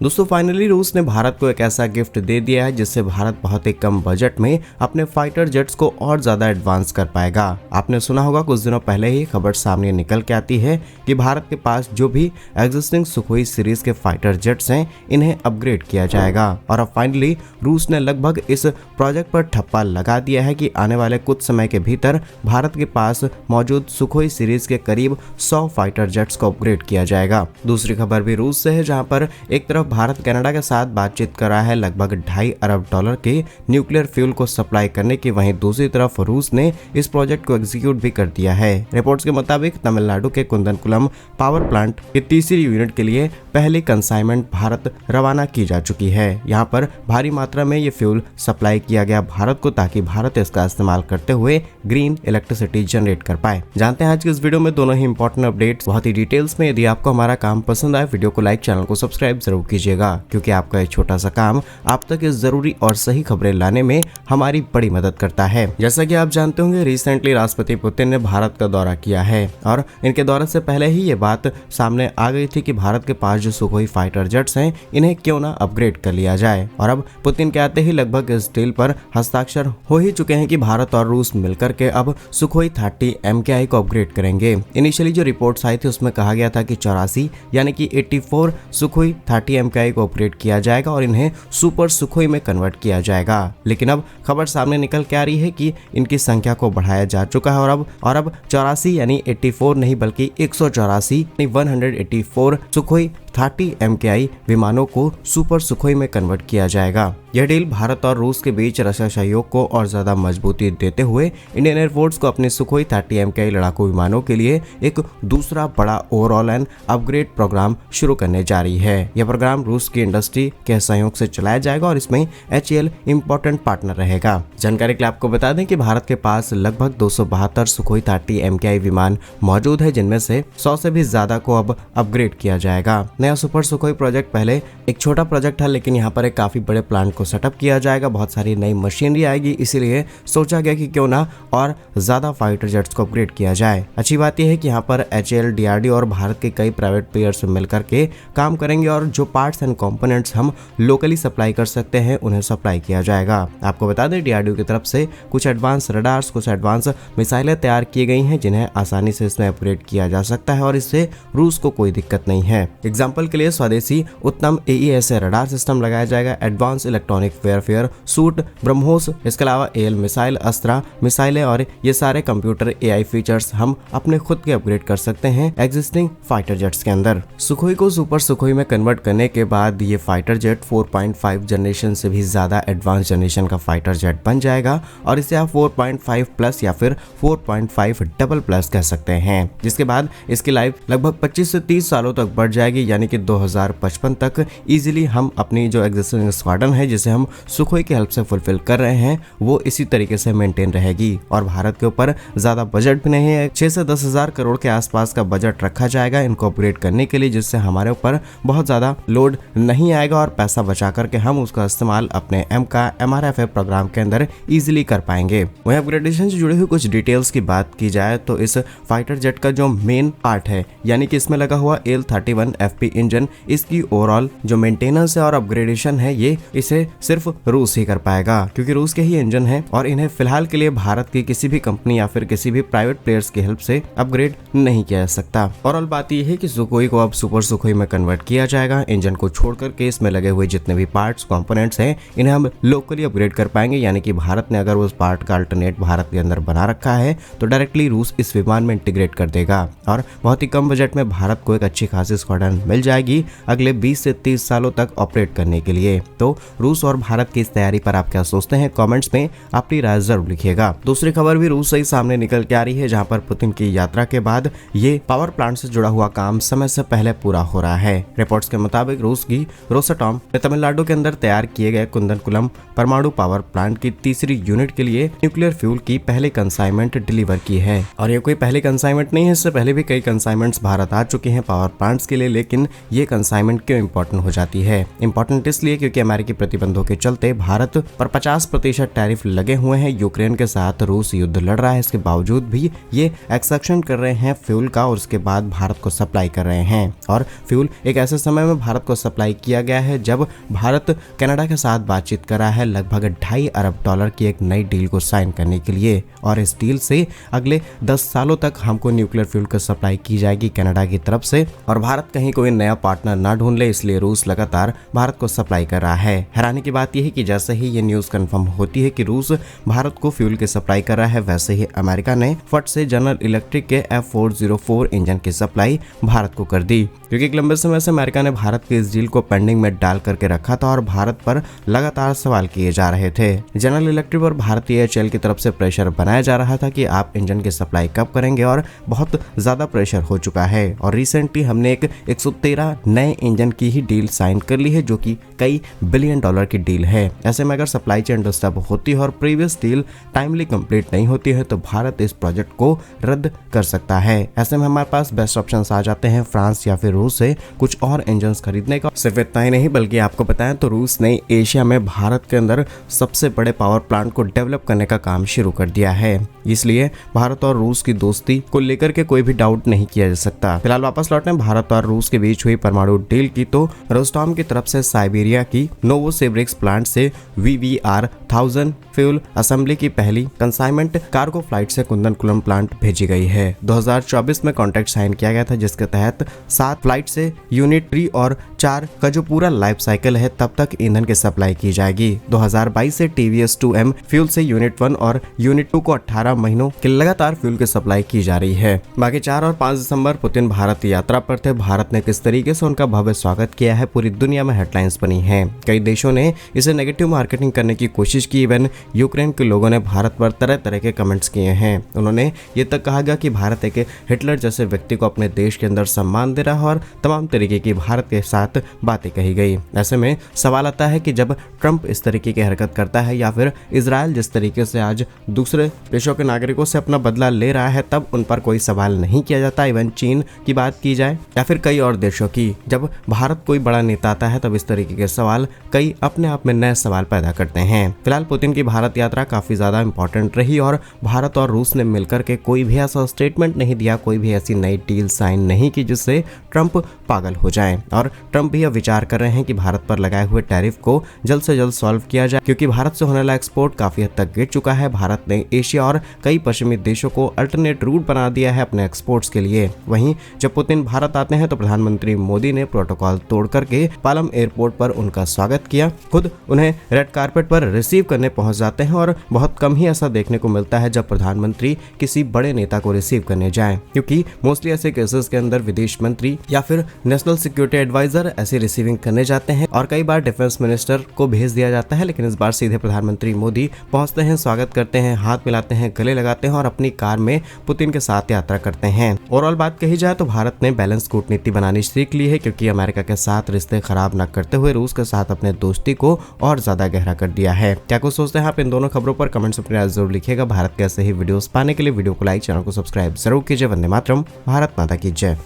दोस्तों फाइनली रूस ने भारत को एक ऐसा गिफ्ट दे दिया है जिससे भारत बहुत ही कम बजट में अपने फाइटर जेट्स को और ज्यादा एडवांस कर पाएगा। आपने सुना होगा कुछ दिनों पहले ही खबर सामने निकल के आती है कि भारत के पास जो भी एग्जिस्टिंग सुखोई सीरीज के फाइटर जेट्स हैं इन्हें अपग्रेड किया जाएगा। और अब फाइनली रूस ने लगभग इस प्रोजेक्ट पर ठप्पा लगा दिया है कि आने वाले कुछ समय के भीतर भारत के पास मौजूद सुखोई सीरीज के करीब 100 फाइटर जेट्स को अपग्रेड किया जाएगा। दूसरी खबर भी रूस से है, जहां पर एक तरफ भारत कनाडा के साथ बातचीत कर रहा है लगभग $2.5 अरब के न्यूक्लियर फ्यूल को सप्लाई करने की, वहीं दूसरी तरफ रूस ने इस प्रोजेक्ट को एग्जीक्यूट भी कर दिया है। रिपोर्ट्स के मुताबिक तमिलनाडु के कुंदनकुलम पावर प्लांट की तीसरी यूनिट के लिए पहली कंसाइनमेंट भारत रवाना की जा चुकी है। यहाँ पर भारी मात्रा में ये फ्यूल सप्लाई किया गया भारत को, ताकि भारत इसका इस्तेमाल करते हुए ग्रीन इलेक्ट्रिसिटी जनरेट कर पाए। जानते हैं आज की इस वीडियो में दोनों ही इंपॉर्टेंट अपडेट्स बहुत ही डिटेल्स में। यदि आपको हमारा काम पसंद आए वीडियो को लाइक, चैनल को सब्सक्राइब जरूर कीजिएगा, क्योंकि आपका एक छोटा सा काम आप तक इस जरूरी और सही खबरें लाने में हमारी बड़ी मदद करता है। जैसा कि आप जानते होंगे रिसेंटली राष्ट्रपति पुतिन ने भारत का दौरा किया है और इनके दौरे से पहले ही ये बात सामने आ गई थी कि भारत के पास जो सुखोई फाइटर जेट्स हैं इन्हें क्यों ना अपग्रेड कर लिया जाए। और अब पुतिन के आते ही लगभग इस डील पर हस्ताक्षर हो ही चुके हैं कि भारत और रूस मिलकर के अब सुखोई 30 MKI को अपग्रेड करेंगे। इनिशियली जो रिपोर्ट्स आई थी उसमें कहा गया था कि 84 यानी कि 84 सुखोई 30 MKI को अपग्रेड किया जाएगा और इन्हें सुपर सुखोई में कन्वर्ट किया जाएगा। लेकिन अब खबर सामने निकल के आ रही है कि इनकी संख्या को बढ़ाया जा चुका है और अब 84 यानी 84 नहीं बल्कि 184 184 सुखोई 30 MKI विमानों को सुपर सुखोई में कन्वर्ट किया जाएगा। यह डील भारत और रूस के बीच रक्षा सहयोग को और ज्यादा मजबूती देते हुए इंडियन एयरफोर्स को अपने सुखोई 30 MKI लड़ाकू विमानों के लिए एक दूसरा बड़ा ओवरऑल एंड अपग्रेड प्रोग्राम शुरू करने जा रही है। यह प्रोग्राम रूस की इंडस्ट्री के सहयोग से चलाया जाएगा और इसमें HAL इम्पोर्टेंट पार्टनर रहेगा। जानकारी के लिए आपको बता दें कि भारत के पास लगभग 272 सुखोई 30 MKI विमान मौजूद है, जिनमें से 100 से भी ज्यादा को अब अपग्रेड किया जाएगा। नया सुपर सुखोई प्रोजेक्ट पहले एक छोटा प्रोजेक्ट है, लेकिन यहाँ पर एक काफी बड़े प्लांट को सेटअप किया जाएगा, बहुत सारी नई मशीनरी आएगी, इसीलिए सोचा गया कि क्यों ना और ज्यादा फाइटर जेट्स को अपग्रेड किया जाए। अच्छी बात यह है कि यहाँ पर HAL, DRDO और भारत के कई प्राइवेट प्लेयर्स मिलकर के काम करेंगे और जो पार्ट्स एंड कंपोनेंट्स हम लोकली सप्लाई कर सकते हैं उन्हें सप्लाई किया जाएगा। आपको बता दें DRDO की तरफ से कुछ एडवांस रडार्स, कुछ एडवांस मिसाइलें तैयार की गई हैं, जिन्हें आसानी से इसमें अपग्रेड किया जा सकता है और इससे रूस को कोई दिक्कत नहीं है। एग्जाम्पल के लिए स्वदेशी उत्तम AESA रडार सिस्टम लगाया जाएगा, एडवांस इलेक्ट्रॉनिक वेयरफेयर सूट ब्रह्मोस, इसके अलावा AL मिसाइल, अस्त्रा मिसाइलें और ये सारे कंप्यूटर AI फीचर्स हम अपने खुद के अपग्रेड कर सकते हैं एग्जिस्टिंग फाइटर जेट्स के अंदर। सुखोई को सुपर सुखोई में कन्वर्ट करने के बाद ये फाइटर जेट 4.5 जनरेशन से भी ज्यादा एडवांस जनरेशन का फाइटर जेट बन जाएगा और इसे आप 4.5 प्लस या फिर 4.5 डबल प्लस कह सकते हैं, जिसके बाद इसकी लाइफ लगभग 25 से 30 सालों तक बढ़ जाएगी, यानी कि 2055 तक इजीली हम अपनी जो एग्जिस्टिंग स्क्वाड्रन है जिसे हम सुखोई की हेल्प से फुलफिल कर रहे हैं वो इसी तरीके से मेंटेन रहेगी। और भारत के ऊपर ज्यादा बजट भी नहीं है, 6 से 10 हजार करोड़ के आसपास का बजट रखा जाएगा इनको अपग्रेड करने के लिए, जिससे हमारे ऊपर बहुत ज्यादा लोड नहीं आएगा और पैसा बचा करके हम उसका इस्तेमाल अपने MRFA प्रोग्राम के अंदर इजीली कर पाएंगे। वहीं अपग्रेडेशन से जुड़ी हुई कुछ डिटेल्स की बात की जाए तो इस फाइटर जेट का जो मेन पार्ट है, यानी कि इसमें लगा हुआ AL-31 FP इंजन, इसकी ओवरऑल जो मेंटेनेंस है और अपग्रेडेशन है ये इसे सिर्फ रूस ही कर पाएगा, क्योंकि रूस के ही इंजन है और इन्हें फिलहाल के लिए भारत की किसी भी कंपनी या फिर किसी भी प्राइवेट प्लेयर्स की हेल्प से अपग्रेड नहीं किया जा सकता। ओवरऑल बात यह है कि सुखोई को अब सुपर सुखोई में कन्वर्ट किया जाएगा। इंजन को छोड़कर के इसमें लगे हुए जितने भी पार्ट्स कंपोनेंट्स हैं इन्हें हम लोकली अपग्रेड कर पाएंगे, यानी कि भारत ने अगर उस पार्ट का अल्टरनेट भारत के अंदर बना रखा है तो डायरेक्टली रूस इस विमान में इंटीग्रेट कर देगा और बहुत ही कम बजट में भारत को एक अच्छी खासी स्क्वाड्रन मिल जाएगी अगले 20 से 30 सालों तक ऑपरेट करने के लिए। तो रूस और भारत की इस तैयारी पर आप क्या सोचते हैं, कमेंट्स में अपनी राय जरूर लिखिएगा। दूसरी खबर भी रूस से ही सामने निकल के आ रही है, जहां पर पुतिन की यात्रा के बाद ये पावर प्लांट से जुड़ा हुआ काम समय से पहले पूरा हो रहा है। रिपोर्ट्स के मुताबिक रूस की रोसाटॉम ने तमिलनाडु के अंदर तैयार किए गए कुंदनकुलम परमाणु पावर प्लांट की तीसरी यूनिट के लिए न्यूक्लियर फ्यूल की पहली कंसाइनमेंट डिलीवर की है। और ये कोई पहली कंसाइनमेंट नहीं है, इससे पहले भी कई कंसाइनमेंट्स भारत आ चुकी हैं पावर प्लांट्स के लिए, लेकिन लेकिन ये कंसाइनमेंट क्यों इंपॉर्टेंट हो जाती है? इंपॉर्टेंट इसलिए क्योंकि अमेरिकी प्रतिबंधों के चलते भारत पर 50% टैरिफ लगे हुए हैं। यूक्रेन के साथ रूस युद्ध लड़ रहा है, इसके बावजूद भी ये एक्सेप्शन कर रहे हैं फ्यूल का और उसके बाद भारत को सप्लाई कर रहे हैं। और फ्यूल एक ऐसे समय में भारत को सप्लाई किया गया है जब भारत कनाडा के साथ बातचीत कर रहा है लगभग $2.5 अरब की एक नई डील को साइन करने के लिए। और इस डील से अगले 10 सालों तक हमको न्यूक्लियर फ्यूल की सप्लाई की जाएगी कनाडा की तरफ से, और भारत कहीं कोई नया पार्टनर ना ढूंढ ले, इसलिए रूस लगातार भारत को सप्लाई कर रहा है। हैरानी की बात यह है कि जैसे ही ये न्यूज कंफर्म होती है कि रूस भारत को फ्यूल की सप्लाई कर रहा है, वैसे ही अमेरिका ने फट से जनरल इलेक्ट्रिक के F404 इंजन की सप्लाई भारत को कर दी, क्योंकि एक लंबे समय से अमेरिका ने भारत के इस डील को पेंडिंग में डाल करके रखा था और भारत पर लगातार सवाल किए जा रहे थे। जनरल इलेक्ट्रिक और भारतीय एचएल की तरफ से प्रेशर बनाया जा रहा था कि आप इंजन की सप्लाई कब करेंगे, और बहुत ज्यादा प्रेशर हो चुका है। और रिसेंटली हमने एक 113 नए इंजन की ही डील साइन कर ली है, जो कि कई $बिलियन की डील है। ऐसे में अगर सप्लाई चेन डिस्टर्ब होती है और प्रीवियस डील टाइमली कंप्लीट नहीं होती है तो भारत इस प्रोजेक्ट को रद्द कर सकता है। ऐसे में हमारे पास बेस्ट ऑप्शन आ जाते हैं फ्रांस या फिर रूस से कुछ और इंजन खरीदने का। सिर्फ इतना ही नहीं बल्कि आपको बताएं तो रूस ने एशिया में भारत के अंदर सबसे बड़े पावर प्लांट को डेवलप करने का काम शुरू कर दिया है, इसलिए भारत और रूस की दोस्ती को लेकर के कोई भी डाउट नहीं किया जा सकता। फिलहाल वापस लौटने भारत और रूस के बीच हुई परमाणु डील की तो रोस्टॉम की तरफ से साइबेरिया की नोवोसिबिर्स्क प्लांट से VVR-1000 फ्यूल असेंबली की पहली कंसाइनमेंट कार्गो फ्लाइट से कुंदनकुलम प्लांट भेजी गई है। 2024 में कॉन्ट्रैक्ट साइन किया गया था, जिसके तहत 7 फ्लाइट से यूनिट 3 और 4 का जो पूरा लाइफ साइकिल है तब तक ईंधन की सप्लाई की जाएगी। 2022 से TVS 2M फ्यूल से यूनिट 1 और यूनिट 2 को 18 महीनों की लगातार फ्यूल की सप्लाई की जा रही है। बाकी 4 और 5 दिसंबर पुतिन भारत यात्रा पर थे। भारत ने किस तरीके से उनका भव्य स्वागत किया है, पूरी दुनिया में हेडलाइंस बनी है। कई देशों ने इसे नेगेटिव मार्केटिंग करने की कोशिश की। इवन यूक्रेन के लोगों ने भारत पर तरह तरह के कमेंट्स किए हैं। उन्होंने ये तक कहा गया कि भारत एक हिटलर जैसे व्यक्ति को अपने देश के अंदर सम्मान दे रहा है और तमाम तरीके की भारत के साथ बातें कही गई। ऐसे में सवाल आता है कि जब ट्रंप इस तरीके की हरकत करता है या फिर इजराइल जिस तरीके से आज दूसरे देशों के नागरिकों से अपना बदला ले रहा है, तब उन पर कोई सवाल नहीं किया जाता। इवन चीन की बात की जाए या फिर कई और देशों की, जब भारत कोई बड़ा नेता आता है तब इस तरीके के सवाल कई अपने आप में नए सवाल पैदा करते हैं। फिलहाल पुतिन की भारत यात्रा काफी ज्यादा इंपॉर्टेंट रही और भारत और रूस ने मिलकर के कोई भी ऐसा स्टेटमेंट नहीं दिया, कोई भी ऐसी नई डील साइन नहीं की जिससे ट्रंप पागल हो जाए। और ट्रंप भी अब विचार कर रहे हैं कि भारत पर लगाए हुए टैरिफ को जल्द से जल्द सॉल्व किया जाए, क्योंकि भारत से होने वाला एक्सपोर्ट काफी हद तक गिर चुका है। भारत ने एशिया और कई पश्चिमी देशों को अल्टरनेट रूट बना दिया है अपने एक्सपोर्ट्स के लिए। वहीं जब पुतिन भारत आते हैं तो प्रधानमंत्री मोदी ने प्रोटोकॉल तोड़ करके पालम एयरपोर्ट पर उनका स्वागत किया, खुद उन्हें रेड कारपेट पर रिसीव करने पहुंच जाते हैं। और बहुत कम ही ऐसा देखने को मिलता है जब प्रधानमंत्री किसी बड़े नेता को रिसीव करने जाएं, क्योंकि मोस्टली ऐसे केसेस के अंदर विदेश मंत्री या फिर नेशनल सिक्योरिटी एडवाइजर ऐसी रिसीविंग करने जाते हैं और कई बार डिफेंस मिनिस्टर को भेज दिया जाता है। लेकिन इस बार सीधे प्रधानमंत्री मोदी पहुंचते हैं, स्वागत करते हैं, हाथ मिलाते हैं, गले लगाते हैं और अपनी कार में पुतिन के साथ यात्रा करते हैं। ओवरऑल बात कही जाए तो भारत ने बैलेंस कूटनीति बनानी सीख ली है, क्योंकि अमेरिका के साथ रिश्ते खराब न करते हुए रूस के साथ अपने दोस्ती को और ज्यादा गहरा कर दिया है। क्या कुछ सोचते हैं आप इन दोनों खबरों पर? कमेंट्स में अपनी राय जरूर लिखिएगा। भारत के ऐसे ही वीडियोस पाने के लिए वीडियो को लाइक, चैनल को सब्सक्राइब जरूर कीजिए। वंदे मातरम, भारत माता की जय।